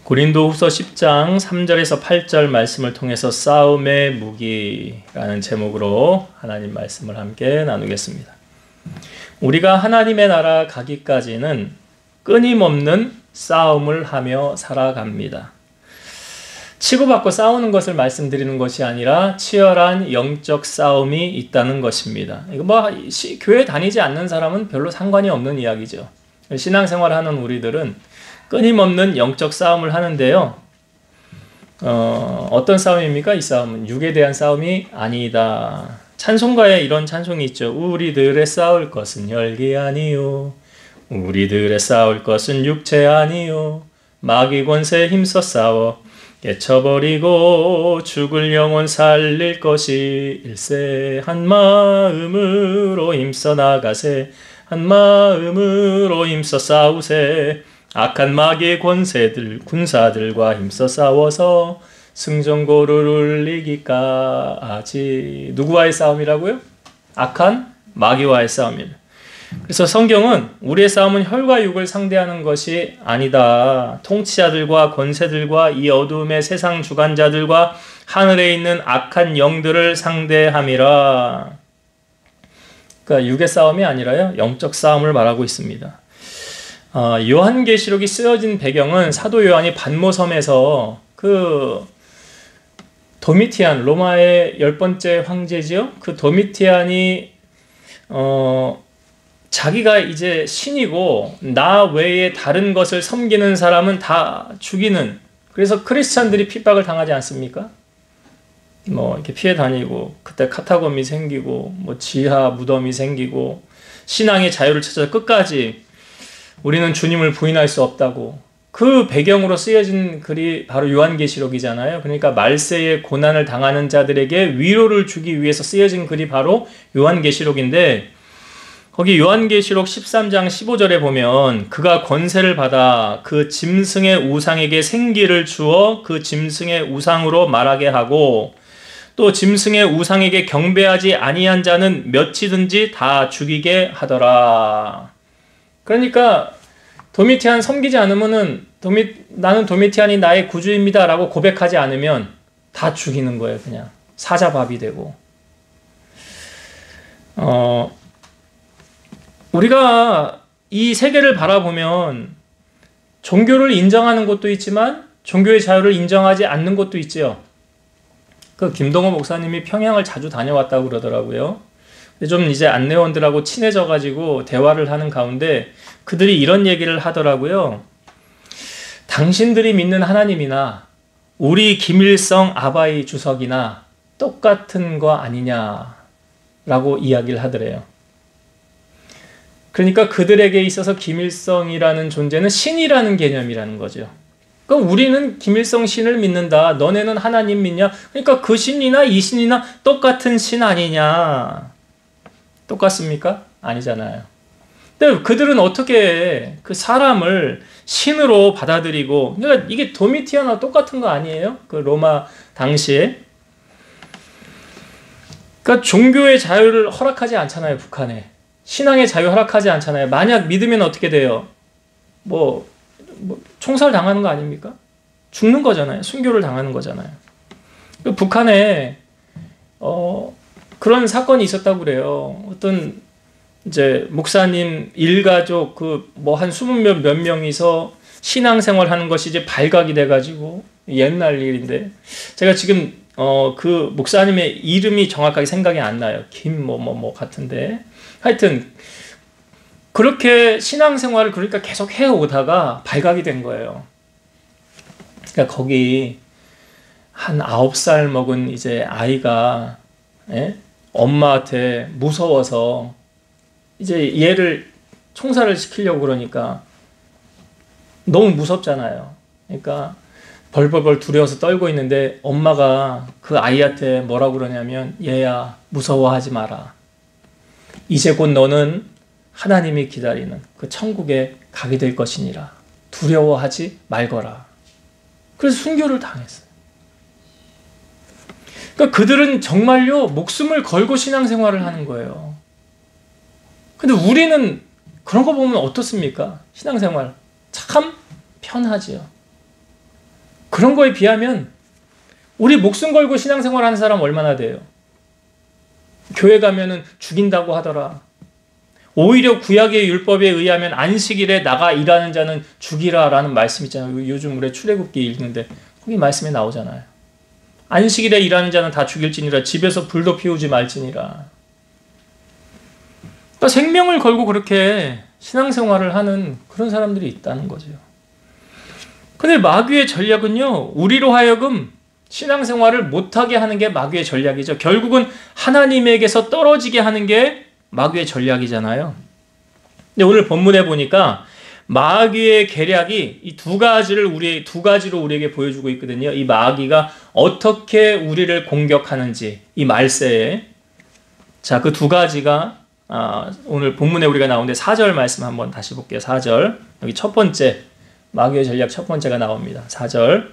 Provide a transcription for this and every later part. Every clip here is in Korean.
고린도후서 10장 3절에서 8절 말씀을 통해서 싸움의 무기라는 제목으로 하나님 말씀을 함께 나누겠습니다. 우리가 하나님의 나라 가기까지는 끊임없는 싸움을 하며 살아갑니다. 치고받고 싸우는 것을 말씀드리는 것이 아니라 치열한 영적 싸움이 있다는 것입니다. 이거 교회 다니지 않는 사람은 별로 상관이 없는 이야기죠. 신앙생활하는 우리들은 끊임없는 영적 싸움을 하는데요. 어떤 싸움입니까? 이 싸움은 육에 대한 싸움이 아니다. 찬송가에 이런 찬송이 있죠. 우리들의 싸울 것은 혈기 아니요, 우리들의 싸울 것은 육체 아니요, 마귀 권세 힘써 싸워 깨쳐버리고 죽을 영혼 살릴 것이 일세. 한 마음으로 힘써 나가세, 한 마음으로 힘써 싸우세. 악한 마귀의 권세들 군사들과 힘써 싸워서 승전고를 울리기까지. 누구와의 싸움이라고요? 악한 마귀와의 싸움입니다. 그래서 성경은 우리의 싸움은 혈과 육을 상대하는 것이 아니다. 통치자들과 권세들과 이 어두움의 세상 주관자들과 하늘에 있는 악한 영들을 상대함이라. 그러니까 육의 싸움이 아니라요, 영적 싸움을 말하고 있습니다. 요한계시록이 쓰여진 배경은 사도 요한이 반모섬에서 도미티안, 로마의 10번째 황제지요. 그 도미티안이 자기가 이제 신이고 나 외에 다른 것을 섬기는 사람은 다 죽이는, 그래서 크리스찬들이 핍박을 당하지 않습니까? 이렇게 피해 다니고, 그때 카타콤이 생기고, 지하 무덤이 생기고, 신앙의 자유를 찾아서 끝까지 우리는 주님을 부인할 수 없다고. 그 배경으로 쓰여진 글이 바로 요한계시록이잖아요. 그러니까 말세의 고난을 당하는 자들에게 위로를 주기 위해서 쓰여진 글이 바로 요한계시록인데, 거기 요한계시록 13장 15절에 보면 그가 권세를 받아 그 짐승의 우상에게 생기를 주어 그 짐승의 우상으로 말하게 하고, 또 짐승의 우상에게 경배하지 아니한 자는 몇이든지 다 죽이게 하더라. 그러니까 도미티안 섬기지 않으면은 나는 도미티안이 나의 구주입니다 라고 고백하지 않으면 다 죽이는 거예요. 그냥 사자밥이 되고. 우리가 이 세계를 바라보면 종교를 인정하는 곳도 있지만 종교의 자유를 인정하지 않는 곳도 있죠. 김동호 목사님이 평양을 자주 다녀왔다고 그러더라고요. 좀 이제 안내원들하고 친해져가지고 대화를 하는 가운데 그들이 이런 얘기를 하더라고요. 당신들이 믿는 하나님이나 우리 김일성 아바이 주석이나 똑같은 거 아니냐라고 이야기를 하더래요. 그러니까 그들에게 있어서 김일성이라는 존재는 신이라는 개념이라는 거죠. 그럼 우리는 김일성 신을 믿는다, 너네는 하나님 믿냐? 그러니까 그 신이나 이 신이나 똑같은 신 아니냐? 똑같습니까? 아니잖아요. 근데 그들은 어떻게 그 사람을 신으로 받아들이고, 그러니까 이게 도미티안과 똑같은 거 아니에요? 그 로마 당시에. 그러니까 종교의 자유를 허락하지 않잖아요, 북한에. 신앙의 자유 허락하지 않잖아요. 만약 믿으면 어떻게 돼요? 총살 당하는 거 아닙니까? 죽는 거잖아요. 순교를 당하는 거잖아요. 북한에 그런 사건이 있었다고 그래요. 어떤 이제 목사님 일가족 한 20몇 명이서 신앙생활 하는 것이 이제 발각이 돼가지고, 옛날 일인데 제가 지금 그 목사님의 이름이 정확하게 생각이 안 나요. 김 같은데, 하여튼 그렇게 신앙생활을 그러니까 계속 해오다가 발각이 된 거예요. 그러니까 거기 한 9살 먹은 이제 아이가 엄마한테 무서워서 이제 얘를 총살을 시키려고 그러니까 너무 무섭잖아요. 그러니까 벌벌벌 두려워서 떨고 있는데 엄마가 그 아이한테 뭐라고 그러냐면, 얘야 무서워하지 마라. 이제 곧 너는 하나님이 기다리는 그 천국에 가게 될 것이니라. 두려워하지 말거라. 그래서 순교를 당했어요. 그러니까 그들은 정말요 목숨을 걸고 신앙생활을 하는 거예요. 근데 우리는 그런 거 보면 어떻습니까? 신앙생활 참 편하지요. 그런 거에 비하면 우리 목숨 걸고 신앙생활 하는 사람 얼마나 돼요? 교회 가면은 죽인다고 하더라. 오히려 구약의 율법에 의하면 안식일에 나가 일하는 자는 죽이라라는 말씀 있잖아요. 요즘 우리 출애굽기 읽는데 거기 말씀에 나오잖아요. 안식일에 일하는 자는 다 죽일지니라. 집에서 불도 피우지 말지니라. 그러니까 생명을 걸고 그렇게 신앙생활을 하는 그런 사람들이 있다는 거죠. 근데 마귀의 전략은요, 우리로 하여금 신앙생활을 못하게 하는 게 마귀의 전략이죠. 결국은 하나님에게서 떨어지게 하는 게 마귀의 전략이잖아요. 근데 오늘 본문에 보니까 마귀의 계략이 이 두 가지로 우리에게 보여주고 있거든요. 이 마귀가 어떻게 우리를 공격하는지, 이 말세에. 자, 그 두 가지가 오늘 본문에 우리가 나오는데 4절 말씀 한번 다시 볼게요. 4절. 여기 첫 번째, 마귀의 전략 첫 번째가 나옵니다. 4절.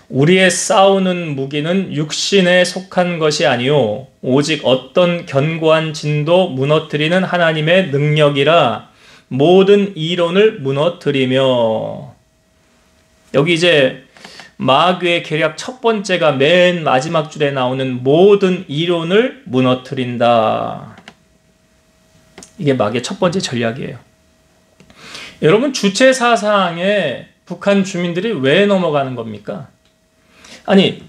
우리의 싸우는 무기는 육신에 속한 것이 아니요 오직 어떤 견고한 진도 무너뜨리는 하나님의 능력이라 모든 이론을 무너뜨리며. 여기 이제 마귀의 계략 첫 번째가 맨 마지막 줄에 나오는 모든 이론을 무너뜨린다. 이게 마귀의 첫 번째 전략이에요. 여러분, 주체 사상에 북한 주민들이 왜 넘어가는 겁니까? 아니,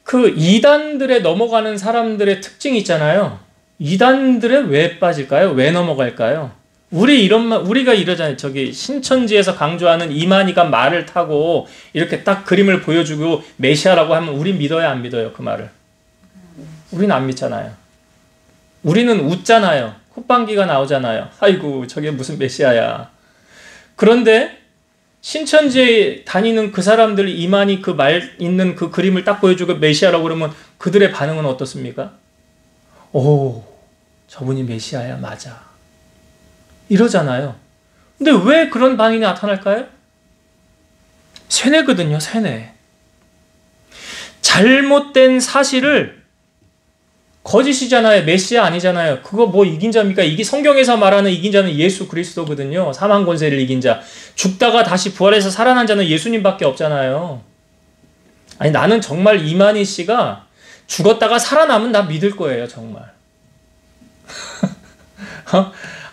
그 이단들에 넘어가는 사람들의 특징이 있잖아요. 이단들에 왜 빠질까요? 왜 넘어갈까요? 우리가 이러잖아요. 저기 신천지에서 강조하는 이만희가 말을 타고 이렇게 딱 그림을 보여주고 메시아라고 하면 우린 믿어요, 안 믿어요? 그 말을. 우리는 안 믿잖아요. 우리는 웃잖아요. 콧방귀가 나오잖아요. 아이고, 저게 무슨 메시아야. 그런데 신천지에 다니는 그 사람들 이만희 그 말 있는 그 그림을 딱 보여주고 메시아라고 그러면 그들의 반응은 어떻습니까? 오, 저분이 메시아야, 맞아. 이러잖아요. 근데 왜 그런 반응이 나타날까요? 세뇌거든요, 세뇌. 잘못된 사실을 거짓이잖아요. 메시아 아니잖아요. 그거 뭐 이긴 자입니까? 이게 성경에서 말하는 이긴 자는 예수 그리스도거든요. 사망 권세를 이긴 자. 죽다가 다시 부활해서 살아난 자는 예수님밖에 없잖아요. 아니, 나는 정말 이만희 씨가 죽었다가 살아나면 나 믿을 거예요, 정말.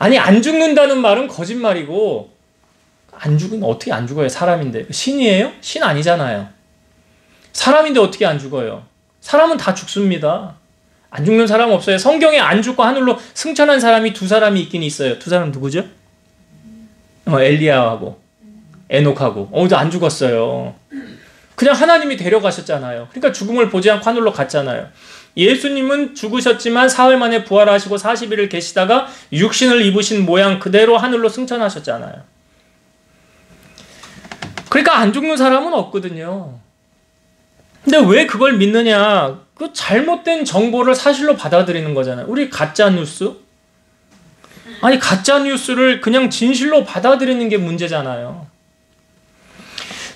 아니, 안 죽는다는 말은 거짓말이고, 어떻게 안 죽어요? 사람인데. 신이에요? 신 아니잖아요. 사람인데 어떻게 안 죽어요? 사람은 다 죽습니다. 안 죽는 사람 없어요. 성경에 안 죽고 하늘로 승천한 사람이 두 사람이 있긴 있어요. 두 사람 누구죠? 엘리야하고 에녹하고. 안 죽었어요. 그냥 하나님이 데려가셨잖아요. 그러니까 죽음을 보지 않고 하늘로 갔잖아요. 예수님은 죽으셨지만 사흘 만에 부활하시고 40일을 계시다가 육신을 입으신 모양 그대로 하늘로 승천하셨잖아요. 그러니까 안 죽는 사람은 없거든요. 근데 왜 그걸 믿느냐? 그 잘못된 정보를 사실로 받아들이는 거잖아요. 우리 가짜뉴스? 아니, 가짜뉴스를 그냥 진실로 받아들이는 게 문제잖아요.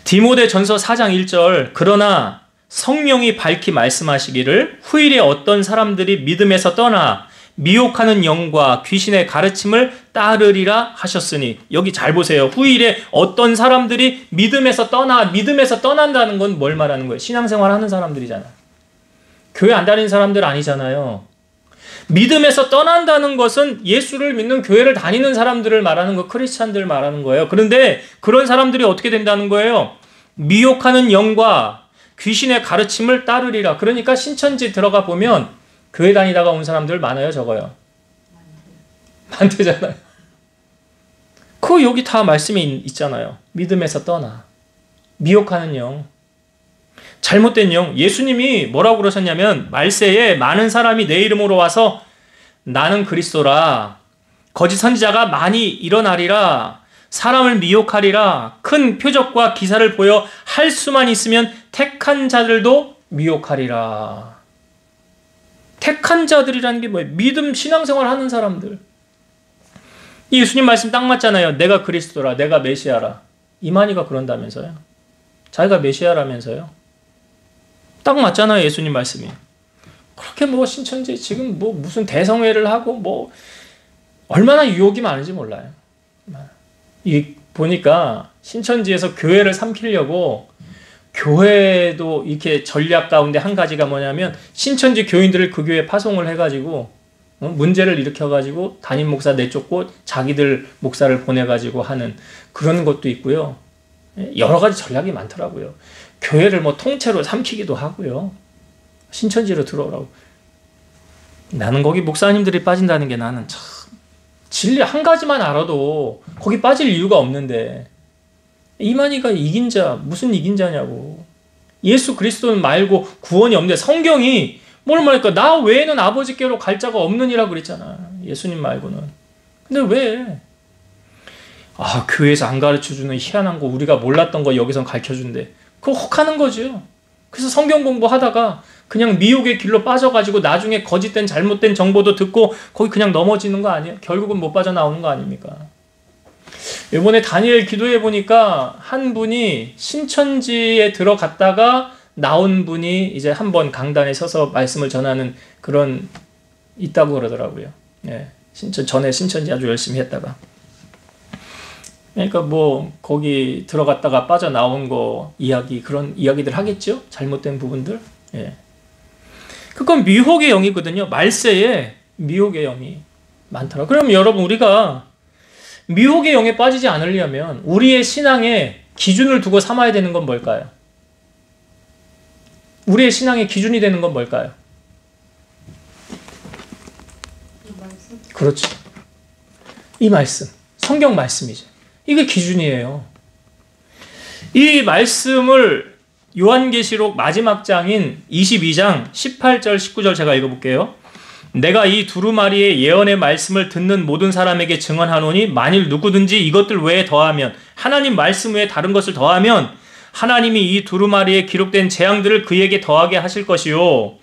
디모데전서 4장 1절. 그러나 성령이 밝히 말씀하시기를 후일에 어떤 사람들이 믿음에서 떠나 미혹하는 영과 귀신의 가르침을 따르리라 하셨으니. 여기 잘 보세요. 후일에 어떤 사람들이 믿음에서 떠난다는 건 뭘 말하는 거예요? 신앙생활 하는 사람들이잖아요. 교회 안 다니는 사람들 아니잖아요. 믿음에서 떠난다는 것은 예수를 믿는 교회를 다니는 사람들을 말하는 거, 크리스찬들 말하는 거예요. 그런데 그런 사람들이 어떻게 된다는 거예요? 미혹하는 영과 귀신의 가르침을 따르리라. 그러니까 신천지 들어가 보면 교회 다니다가 온 사람들 많아요, 적어요? 많대잖아요. 여기 다 말씀이 있잖아요. 믿음에서 떠나. 미혹하는 영. 잘못된 영. 예수님이 뭐라고 그러셨냐면 말세에 많은 사람이 내 이름으로 와서 나는 그리스도라. 거짓 선지자가 많이 일어나리라. 사람을 미혹하리라. 큰 표적과 기사를 보여 할 수만 있으면 택한 자들도 미혹하리라. 택한 자들이라는 게 뭐예요? 믿음 신앙생활 하는 사람들. 예수님 말씀 딱 맞잖아요. 내가 그리스도라. 내가 메시아라. 이만희가 그런다면서요. 자기가 메시아라면서요. 딱 맞잖아요. 예수님 말씀이. 그렇게 신천지 지금 무슨 대성회를 하고 얼마나 유혹이 많은지 몰라요. 보니까 신천지에서 교회를 삼키려고 교회도 이렇게 전략 가운데 한 가지가 뭐냐면 신천지 교인들을 그 교회에 파송을 해가지고 문제를 일으켜가지고 담임 목사 내쫓고 자기들 목사를 보내가지고 하는 그런 것도 있고요. 여러 가지 전략이 많더라고요. 교회를 뭐 통째로 삼키기도 하고요. 신천지로 들어오라고. 나는 거기 목사님들이 빠진다는 게 나는 참 진리 한 가지만 알아도 거기 빠질 이유가 없는데 이만희가 이긴 자 무슨 이긴 자냐고. 예수 그리스도 말고 구원이 없는데 성경이 뭘 말할까? 나 외에는 아버지께로 갈 자가 없느니라 그랬잖아. 예수님 말고는. 근데 왜? 교회에서 안 가르쳐주는 희한한 거 우리가 몰랐던 거 여기선 가르쳐준대. 그거 혹하는 거죠. 그래서 성경 공부하다가 그냥 미혹의 길로 빠져가지고 나중에 거짓된 잘못된 정보도 듣고 거기 그냥 넘어지는 거 아니에요? 결국은 못 빠져나오는 거 아닙니까? 이번에 다니엘 기도해 보니까 한 분이 신천지에 들어갔다가 나온 분이 이제 한번 강단에 서서 말씀을 전하는 그런 있다고 그러더라고요. 예. 전에 신천지 아주 열심히 했다가. 그러니까 뭐 거기 들어갔다가 빠져나온 거 이야기 그런 이야기들 하겠죠? 잘못된 부분들. 예. 그건 미혹의 영이거든요. 말세에 미혹의 영이 많더라. 그럼 여러분 우리가 미혹의 영에 빠지지 않으려면 우리의 신앙에 기준을 두고 삼아야 되는 건 뭘까요? 우리의 신앙의 기준이 되는 건 뭘까요? 그렇죠. 이 말씀, 성경 말씀이죠. 이게 기준이에요. 이 말씀을 요한계시록 마지막 장인 22장 18절 19절 제가 읽어볼게요. 내가 이 두루마리의 예언의 말씀을 듣는 모든 사람에게 증언하노니 만일 누구든지 이것들 외에 더하면 하나님 말씀 외에 다른 것을 더하면 하나님이 이 두루마리에 기록된 재앙들을 그에게 더하게 하실 것이요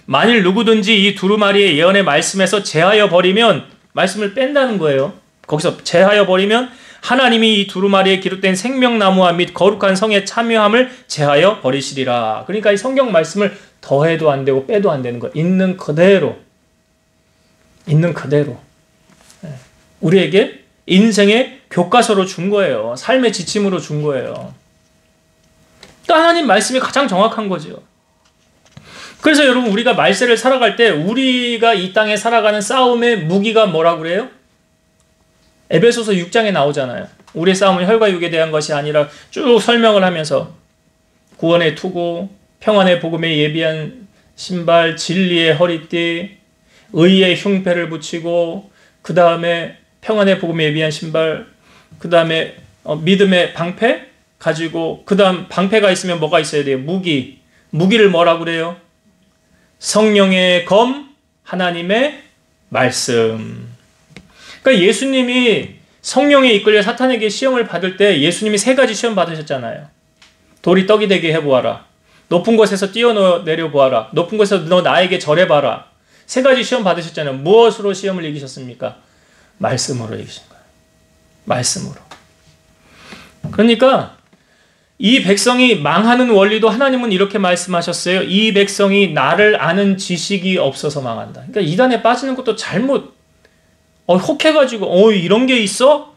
만일 누구든지 이 두루마리의 예언의 말씀에서 제하여 버리면 말씀을 뺀다는 거예요. 거기서 제하여 버리면 하나님이 이 두루마리에 기록된 생명나무와 및 거룩한 성에 참여함을 제하여 버리시리라. 그러니까 이 성경 말씀을 더해도 안 되고 빼도 안 되는 거예요. 있는 그대로. 있는 그대로. 우리에게 인생의 교과서로 준 거예요. 삶의 지침으로 준 거예요. 또 하나님 말씀이 가장 정확한 거죠. 그래서 여러분 우리가 말세를 살아갈 때 우리가 이 땅에 살아가는 싸움의 무기가 뭐라고 그래요? 에베소서 6장에 나오잖아요. 우리의 싸움은 혈과 육에 대한 것이 아니라 쭉 설명을 하면서 구원의 투구, 평안의 복음에 예비한 신발, 진리의 허리띠, 의의 흉패를 붙이고 그 다음에 평안의 복음에 예비한 신발, 그 다음에 믿음의 방패 가지고 그 다음 방패가 있으면 뭐가 있어야 돼요? 무기를 뭐라고 그래요? 성령의 검, 하나님의 말씀. 그러니까 예수님이 성령에 이끌려 사탄에게 시험을 받을 때 예수님이 3가지 시험 받으셨잖아요. 돌이 떡이 되게 해보아라. 높은 곳에서 뛰어내려 보아라. 높은 곳에서 너 나에게 절해봐라. 3가지 시험 받으셨잖아요. 무엇으로 시험을 이기셨습니까? 말씀으로 이기신 거예요. 말씀으로. 그러니까 이 백성이 망하는 원리도 하나님은 이렇게 말씀하셨어요. 이 백성이 나를 아는 지식이 없어서 망한다. 그러니까 이단에 빠지는 것도 잘못 혹해가지고 이런 게 있어?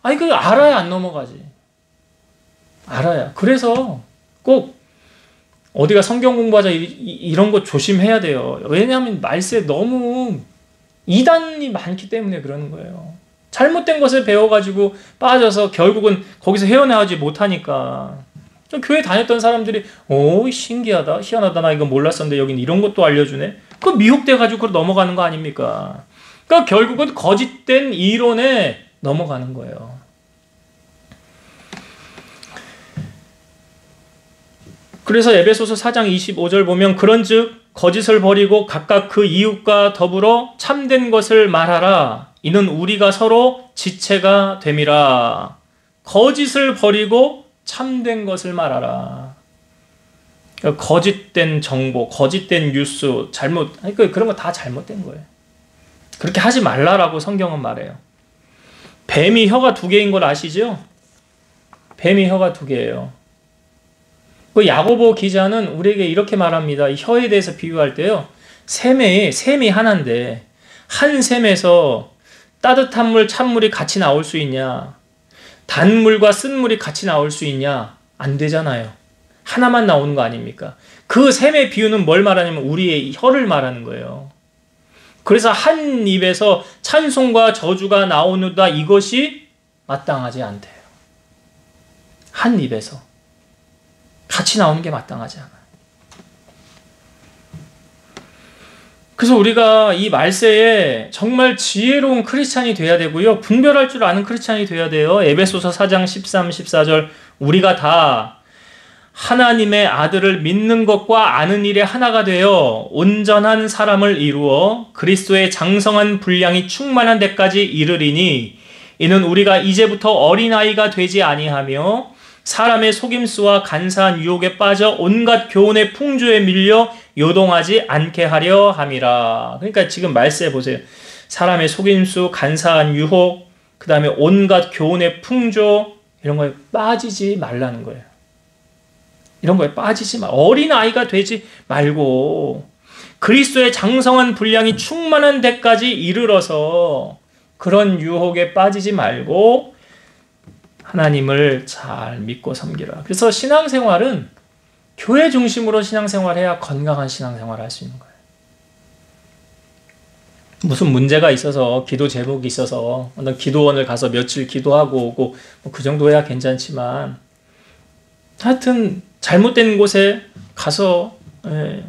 아니 그거 알아야 안 넘어가지. 알아야. 그래서 꼭 어디가 성경 공부하자 이런 거 조심해야 돼요. 왜냐하면 말세에 너무 이단이 많기 때문에 그러는 거예요. 잘못된 것을 배워가지고 빠져서 결국은 거기서 헤어나오지 못하니까. 교회 다녔던 사람들이 신기하다, 희한하다, 나 이거 몰랐었는데 여긴 이런 것도 알려주네. 그 미혹돼가지고 넘어가는 거 아닙니까? 그러니까 결국은 거짓된 이론에 넘어가는 거예요. 그래서 에베소서 4장 25절 보면 그런즉 거짓을 버리고 각각 그 이웃과 더불어 참된 것을 말하라. 이는 우리가 서로 지체가 됨이라. 거짓을 버리고 참된 것을 말하라. 그러니까 거짓된 정보, 거짓된 뉴스, 그런 거 다 잘못된 거예요. 그렇게 하지 말라라고 성경은 말해요. 뱀이 혀가 2개인 걸 아시죠? 뱀이 혀가 2개예요. 그 야고보 기자는 우리에게 이렇게 말합니다. 이 혀에 대해서 비유할 때요. 샘이 하나인데 한 샘에서 따뜻한 물, 찬물이 같이 나올 수 있냐? 단물과 쓴물이 같이 나올 수 있냐? 안 되잖아요. 하나만 나오는 거 아닙니까? 그 셈의 비유는 뭘 말하냐면 우리의 혀를 말하는 거예요. 그래서 한 입에서 찬송과 저주가 나오느다 이것이 마땅하지 않대요. 한 입에서 같이 나오는 게 마땅하지 않아요. 그래서 우리가 이 말세에 정말 지혜로운 크리스찬이 돼야 되고요. 분별할 줄 아는 크리스찬이 돼야 돼요. 에베소서 4장 13, 14절 우리가 다 하나님의 아들을 믿는 것과 아는 일에 하나가 되어 온전한 사람을 이루어 그리스도의 장성한 분량이 충만한 데까지 이르리니 이는 우리가 이제부터 어린아이가 되지 아니하며 사람의 속임수와 간사한 유혹에 빠져 온갖 교훈의 풍조에 밀려 요동하지 않게 하려 함이라. 그러니까 지금 말씀해 보세요. 사람의 속임수, 간사한 유혹, 그 다음에 온갖 교훈의 풍조 이런 거에 빠지지 말라는 거예요. 이런 거에 빠지지 말. 어린아이가 되지 말고 그리스도의 장성한 분량이 충만한 데까지 이르러서 그런 유혹에 빠지지 말고 하나님을 잘 믿고 섬기라. 그래서 신앙생활은 교회 중심으로 신앙생활해야 건강한 신앙생활을 할 수 있는 거예요. 무슨 문제가 있어서 기도 제목이 있어서 어떤 기도원을 가서 며칠 기도하고 오고 그 정도야 괜찮지만 하여튼 잘못된 곳에 가서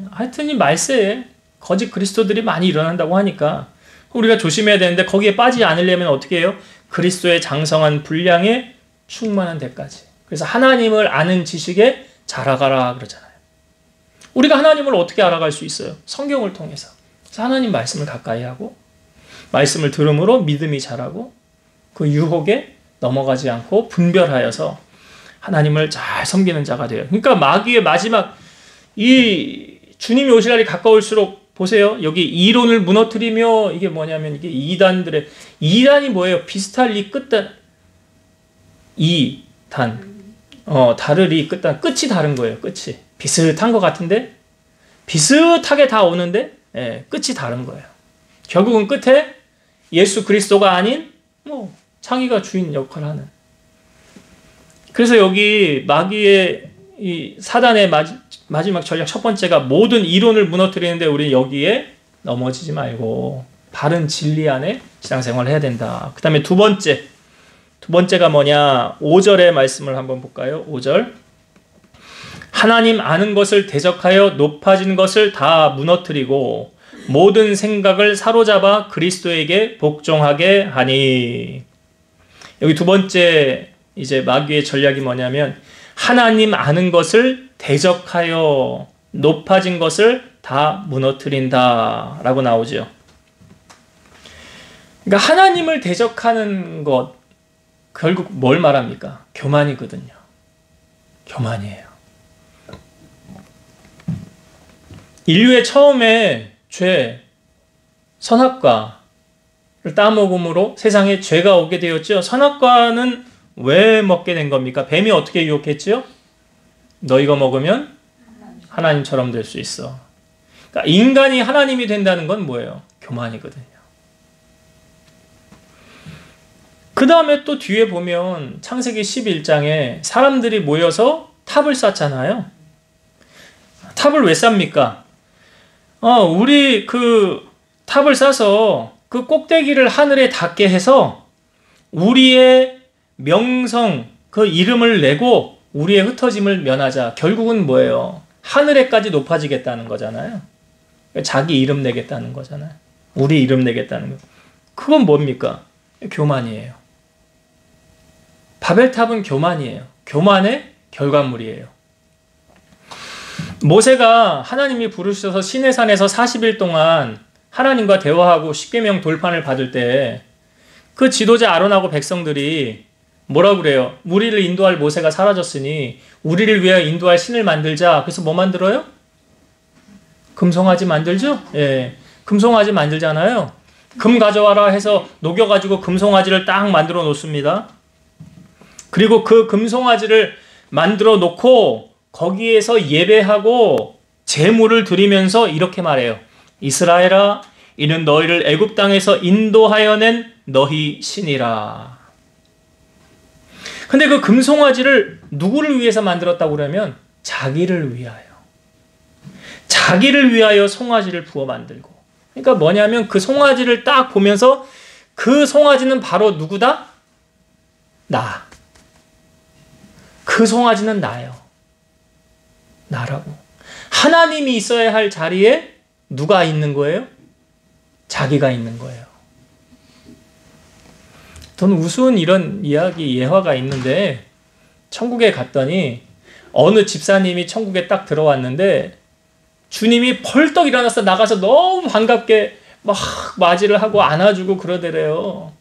하여튼 이 말세에 거짓 그리스도들이 많이 일어난다고 하니까 우리가 조심해야 되는데 거기에 빠지지 않으려면 어떻게 해요? 그리스도의 장성한 분량에 충만한 데까지. 그래서 하나님을 아는 지식에 자라가라 그러잖아요. 우리가 하나님을 어떻게 알아갈 수 있어요? 성경을 통해서. 그래서 하나님 말씀을 가까이 하고 말씀을 들음으로 믿음이 자라고 그 유혹에 넘어가지 않고 분별하여서 하나님을 잘 섬기는 자가 돼요. 그러니까 마귀의 마지막 이 주님이 오실 날이 가까울수록 보세요. 여기 이론을 무너뜨리며 이게 뭐냐면 이게 이단이 뭐예요? 비슷할 이 끝단 다를 이 끝단 끝이 다른 거예요. 끝이 비슷한 것 같은데 비슷하게 다 오는데 끝이 다른 거예요. 결국은 끝에 예수 그리스도가 아닌 자기가 주인 역할을 하는. 그래서 여기 마귀의 이 사단의 마지막 전략 첫 번째가 모든 이론을 무너뜨리는데 우리는 여기에 넘어지지 말고 바른 진리 안에 신앙생활을 해야 된다. 그 다음에 두 번째가 뭐냐? 5절의 말씀을 한번 볼까요? 5절. 하나님 아는 것을 대적하여 높아진 것을 다 무너뜨리고 모든 생각을 사로잡아 그리스도에게 복종하게 하니. 여기 두 번째 이제 마귀의 전략이 뭐냐면 하나님 아는 것을 대적하여 높아진 것을 다 무너뜨린다 라고 나오죠. 그러니까 하나님을 대적하는 것 결국 뭘 말합니까? 교만이거든요. 교만이에요. 인류의 처음에 죄, 선악과를 따먹음으로 세상에 죄가 오게 되었죠. 선악과는 왜 먹게 된 겁니까? 뱀이 어떻게 유혹했죠? 너 이거 먹으면 하나님처럼 될 수 있어. 그러니까 인간이 하나님이 된다는 건 뭐예요? 교만이거든요. 그 다음에 또 뒤에 보면 창세기 11장에 사람들이 모여서 탑을 쌓잖아요. 탑을 왜 쌉니까? 우리 그 탑을 싸서 그 꼭대기를 하늘에 닿게 해서 우리의 명성, 그 이름을 내고 우리의 흩어짐을 면하자. 결국은 뭐예요? 하늘에까지 높아지겠다는 거잖아요. 자기 이름 내겠다는 거잖아요. 우리 이름 내겠다는 거. 그건 뭡니까? 교만이에요. 바벨탑은 교만이에요. 교만의 결과물이에요. 모세가 하나님이 부르셔서 시내산에서 40일 동안 하나님과 대화하고 십계명 돌판을 받을 때 그 지도자 아론하고 백성들이 뭐라고 그래요? 우리를 인도할 모세가 사라졌으니 우리를 위하여 인도할 신을 만들자. 그래서 뭐 만들어요? 금송아지 만들죠? 예, 금송아지 만들잖아요. 금 가져와라 해서 녹여가지고 금송아지를 딱 만들어 놓습니다. 그리고 그 금송아지를 만들어 놓고 거기에서 예배하고 제물을 드리면서 이렇게 말해요. 이스라엘아, 이는 너희를 애굽 땅에서 인도하여 낸 너희 신이라. 근데 그 금송아지를 누구를 위해서 만들었다고 그러면 자기를 위하여. 자기를 위하여 송아지를 부어 만들고. 그러니까 뭐냐면 그 송아지를 딱 보면서 그 송아지는 바로 누구다? 나. 그 송아지는 나예요. 나라고. 하나님이 있어야 할 자리에 누가 있는 거예요? 자기가 있는 거예요. 저는 우스운 이런 이야기, 예화가 있는데 천국에 갔더니 어느 집사님이 천국에 딱 들어왔는데 주님이 벌떡 일어나서 나가서 너무 반갑게 막 맞이를 하고 안아주고 그러더래요.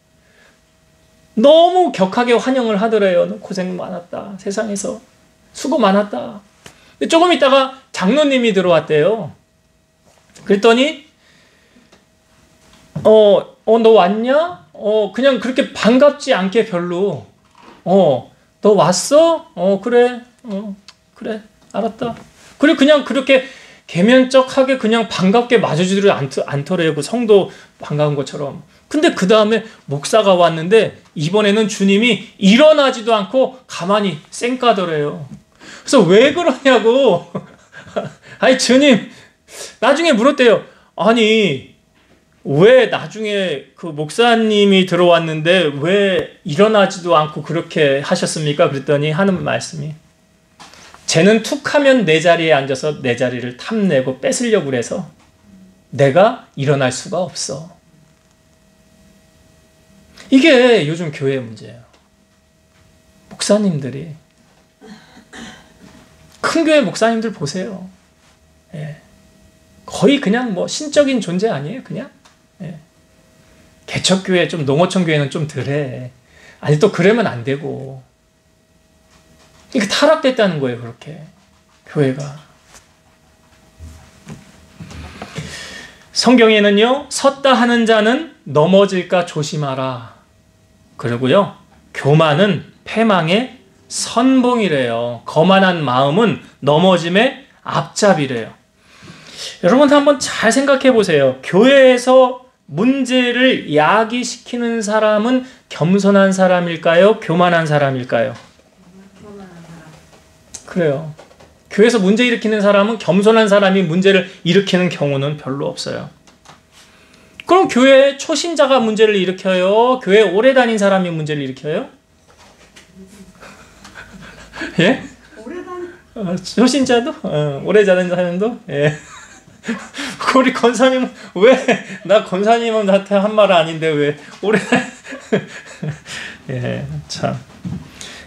너무 격하게 환영을 하더래요. 너 고생 많았다. 세상에서 수고 많았다. 근데 조금 있다가 장로님이 들어왔대요. 그랬더니 너 왔냐? 그냥 그렇게 반갑지 않게 별로 너 왔어? 그래. 그래. 알았다. 그리고 그냥 그렇게 개면적하게 그냥 반갑게 맞아주지를 않더래요. 그 성도 반가운 것처럼. 근데 그 다음에 목사가 왔는데 이번에는 주님이 일어나지도 않고 가만히 쌩까더래요. 그래서 왜 그러냐고. 아니 주님 나중에 물었대요. 아니 왜 나중에 그 목사님이 들어왔는데 왜 일어나지도 않고 그렇게 하셨습니까? 그랬더니 하는 말씀이 쟤는 툭하면 내 자리에 앉아서 내 자리를 탐내고 뺏으려고 그래서 내가 일어날 수가 없어. 이게 요즘 교회의 문제예요. 목사님들이 큰 교회 목사님들 보세요. 예. 거의 그냥 뭐 신적인 존재 아니에요, 그냥. 예. 개척교회 좀 농어촌 교회는 좀 덜해. 아니 또 그러면 안 되고. 이게 타락됐다는 거예요, 그렇게 교회가. 성경에는요, 섰다 하는 자는 넘어질까 조심하라. 그리고요, 교만은 패망의 선봉이래요. 거만한 마음은 넘어짐의 앞잡이래요. 여러분 한번 잘 생각해 보세요. 교회에서 문제를 야기시키는 사람은 겸손한 사람일까요? 교만한 사람일까요? 교만한 사람. 그래요. 교회에서 문제 일으키는 사람은 겸손한 사람이 문제를 일으키는 경우는 별로 없어요. 그럼 교회 초신자가 문제를 일으켜요? 교회 오래 다닌 사람이 문제를 일으켜요? 예? 오래 다닌 초신자도? 오래 다닌 사람도? 예. 우리 권사님은 왜 나 권사님은 나한테 한 말 아닌데 왜 오래 예, 참.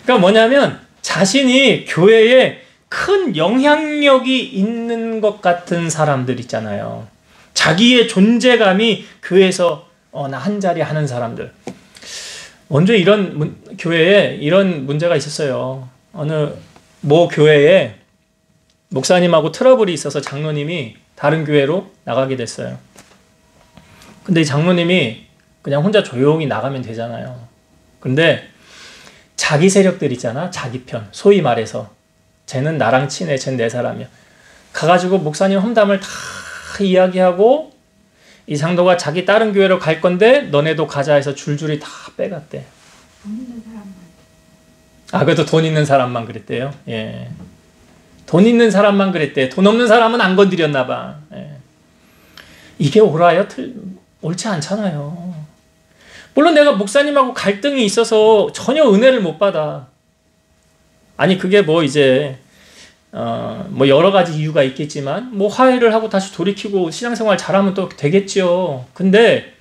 그러니까 뭐냐면 자신이 교회에 큰 영향력이 있는 것 같은 사람들 있잖아요. 자기의 존재감이 교회에서 나 한 자리 하는 사람들. 먼저 이런 교회에 이런 문제가 있었어요. 어느 모 교회에 목사님하고 트러블이 있어서 장로님이 다른 교회로 나가게 됐어요. 근데 이 장로님이 그냥 혼자 조용히 나가면 되잖아요. 근데 자기 세력들 있잖아. 자기 편. 소위 말해서 쟤는 나랑 친해. 쟤는 내 사람이야. 가가지고 목사님 험담을 다 이야기하고 이 장로가 자기 다른 교회로 갈 건데 너네도 가자 해서 줄줄이 다 빼갔대. 돈 있는 사람만. 그래도 돈 있는 사람만 그랬대요. 예. 돈 있는 사람만 그랬대. 돈 없는 사람은 안 건드렸나 봐. 예. 이게 옳지 않잖아요. 물론 내가 목사님하고 갈등이 있어서 전혀 은혜를 못 받아. 아니 그게 뭐 이제 뭐 여러 가지 이유가 있겠지만 뭐 화해를 하고 다시 돌이키고 신앙생활 잘하면 또 되겠지요. 근데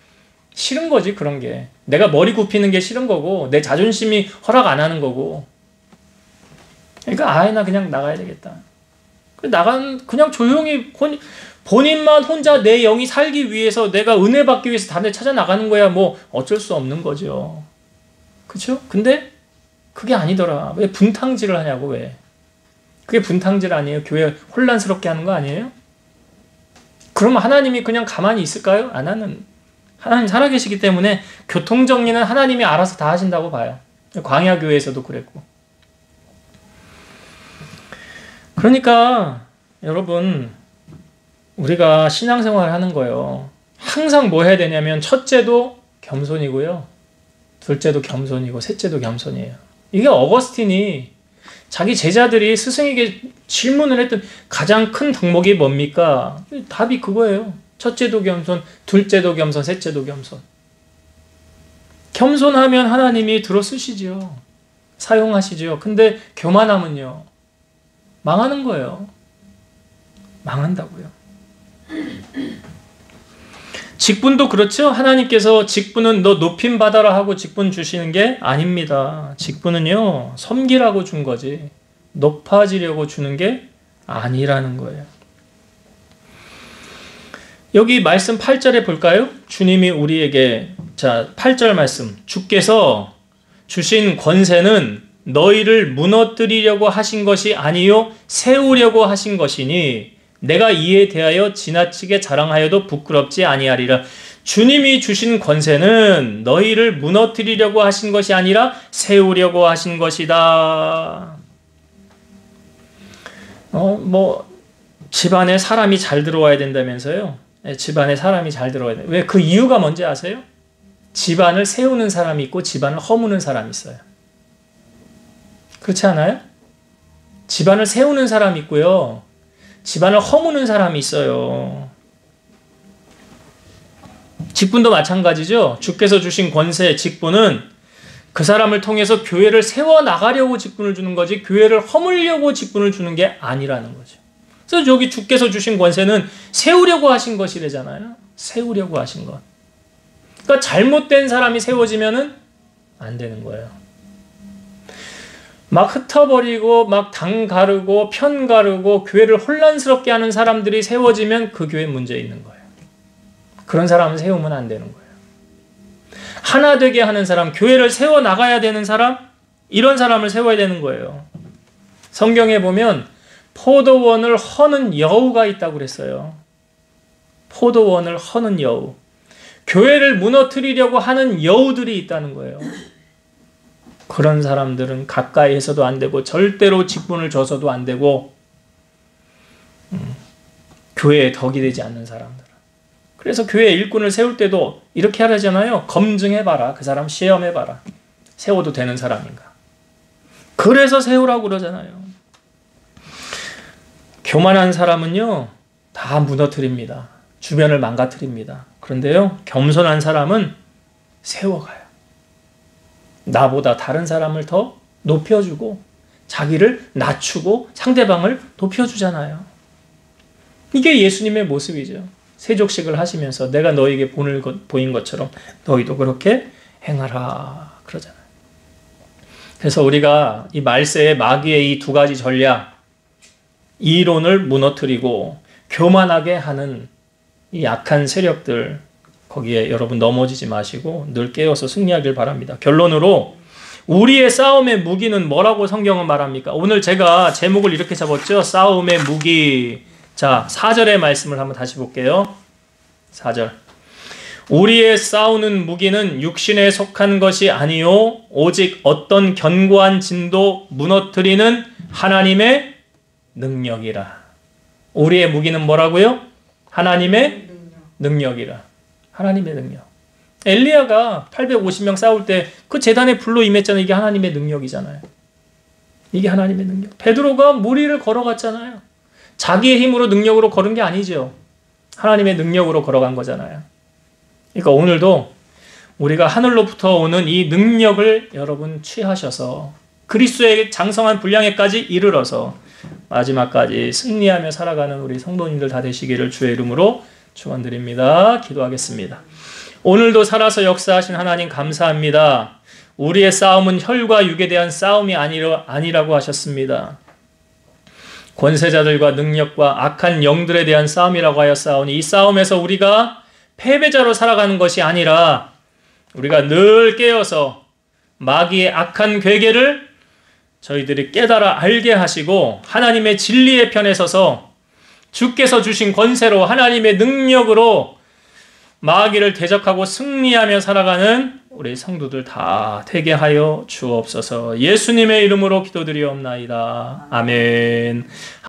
싫은 거지 그런 게. 내가 머리 굽히는 게 싫은 거고 내 자존심이 허락 안 하는 거고. 그러니까 나 그냥 나가야 되겠다. 그냥 조용히 본인만 혼자 내 영이 살기 위해서 내가 은혜 받기 위해서 다른 데 찾아 나가는 거야. 뭐 어쩔 수 없는 거죠. 그렇죠? 근데 그게 아니더라. 왜 분탕질을 하냐고 왜. 그게 분탕질 아니에요? 교회 혼란스럽게 하는 거 아니에요? 그러면 하나님이 그냥 가만히 있을까요? 안 하는. 하나님 살아계시기 때문에 교통정리는 하나님이 알아서 다 하신다고 봐요. 광야교회에서도 그랬고. 그러니까 여러분 우리가 신앙생활을 하는 거예요. 항상 뭐 해야 되냐면 첫째도 겸손이고요. 둘째도 겸손이고 셋째도 겸손이에요. 이게 어거스틴이 자기 제자들이 스승에게 질문을 했던 가장 큰 덕목이 뭡니까? 답이 그거예요. 첫째도 겸손, 둘째도 겸손, 셋째도 겸손. 겸손하면 하나님이 들어쓰시죠. 사용하시죠. 근데 교만하면요, 망하는 거예요. 망한다고요. 직분도 그렇죠. 하나님께서 직분은 너 높임 받아라 하고 직분 주시는 게 아닙니다. 직분은요, 섬기라고 준 거지 높아지려고 주는 게 아니라는 거예요. 여기 말씀 8절에 볼까요? 주님이 우리에게, 자 8절 말씀, 주께서 주신 권세는 너희를 무너뜨리려고 하신 것이 아니요 세우려고 하신 것이니 내가 이에 대하여 지나치게 자랑하여도 부끄럽지 아니하리라. 주님이 주신 권세는 너희를 무너뜨리려고 하신 것이 아니라 세우려고 하신 것이다. 집안에 사람이 잘 들어와야 된다면서요. 집안에 사람이 잘 들어와야 돼. 왜? 그 이유가 뭔지 아세요? 집안을 세우는 사람이 있고 집안을 허무는 사람이 있어요. 그렇지 않아요? 집안을 세우는 사람이 있고요, 집안을 허무는 사람이 있어요. 직분도 마찬가지죠. 주께서 주신 권세, 직분은 그 사람을 통해서 교회를 세워나가려고 직분을 주는 거지 교회를 허물려고 직분을 주는 게 아니라는 거죠. 그래서 여기 주께서 주신 권세는 세우려고 하신 것이래잖아요. 세우려고 하신 것. 그러니까 잘못된 사람이 세워지면은 안 되는 거예요. 막 흩어버리고 막 당 가르고 편 가르고 교회를 혼란스럽게 하는 사람들이 세워지면 그 교회에 문제 있는 거예요. 그런 사람은 세우면 안 되는 거예요. 하나 되게 하는 사람, 교회를 세워나가야 되는 사람, 이런 사람을 세워야 되는 거예요. 성경에 보면 포도원을 허는 여우가 있다고 그랬어요. 포도원을 허는 여우. 교회를 무너뜨리려고 하는 여우들이 있다는 거예요. 그런 사람들은 가까이에서도 안 되고 절대로 직분을 줘서도 안 되고 교회에 덕이 되지 않는 사람들. 그래서 교회 일꾼을 세울 때도 이렇게 하잖아요. 검증해봐라. 그 사람 시험해봐라. 세워도 되는 사람인가. 그래서 세우라고 그러잖아요. 교만한 사람은요, 다 무너뜨립니다. 주변을 망가뜨립니다. 그런데요, 겸손한 사람은 세워가요. 나보다 다른 사람을 더 높여주고 자기를 낮추고 상대방을 높여주잖아요. 이게 예수님의 모습이죠. 세족식을 하시면서 내가 너에게 본을 보인 것처럼 너희도 그렇게 행하라 그러잖아요. 그래서 우리가 이 말세의 마귀의 이 두 가지 전략, 이론을 무너뜨리고 교만하게 하는 이 약한 세력들, 거기에 여러분 넘어지지 마시고 늘 깨어서 승리하길 바랍니다. 결론으로 우리의 싸움의 무기는 뭐라고 성경은 말합니까? 오늘 제가 제목을 이렇게 잡았죠. 싸움의 무기. 자, 4절의 말씀을 한번 다시 볼게요. 4절. 우리의 싸우는 무기는 육신에 속한 것이 아니요 오직 어떤 견고한 진도 무너뜨리는 하나님의 능력이라. 우리의 무기는 뭐라고요? 하나님의 능력이라. 하나님의 능력. 엘리야가 850명 싸울 때 그 제단에 불로 임했잖아요. 이게 하나님의 능력이잖아요. 이게 하나님의 능력. 베드로가 물 위를 걸어갔잖아요. 자기의 힘으로 능력으로 걸은 게 아니죠. 하나님의 능력으로 걸어간 거잖아요. 그러니까 오늘도 우리가 하늘로부터 오는 이 능력을 여러분 취하셔서 그리스도의 장성한 분량에까지 이르러서 마지막까지 승리하며 살아가는 우리 성도님들 다 되시기를 주의 이름으로 축원드립니다. 기도하겠습니다. 오늘도 살아서 역사하신 하나님 감사합니다. 우리의 싸움은 혈과 육에 대한 싸움이 아니라고 하셨습니다. 권세자들과 능력과 악한 영들에 대한 싸움이라고 하였사오니 이 싸움에서 우리가 패배자로 살아가는 것이 아니라 우리가 늘 깨어서 마귀의 악한 괴계를 저희들이 깨달아 알게 하시고 하나님의 진리의 편에 서서 주께서 주신 권세로 하나님의 능력으로 마귀를 대적하고 승리하며 살아가는 우리 성도들 다 되게 하여 주옵소서. 예수님의 이름으로 기도드리옵나이다. 아멘.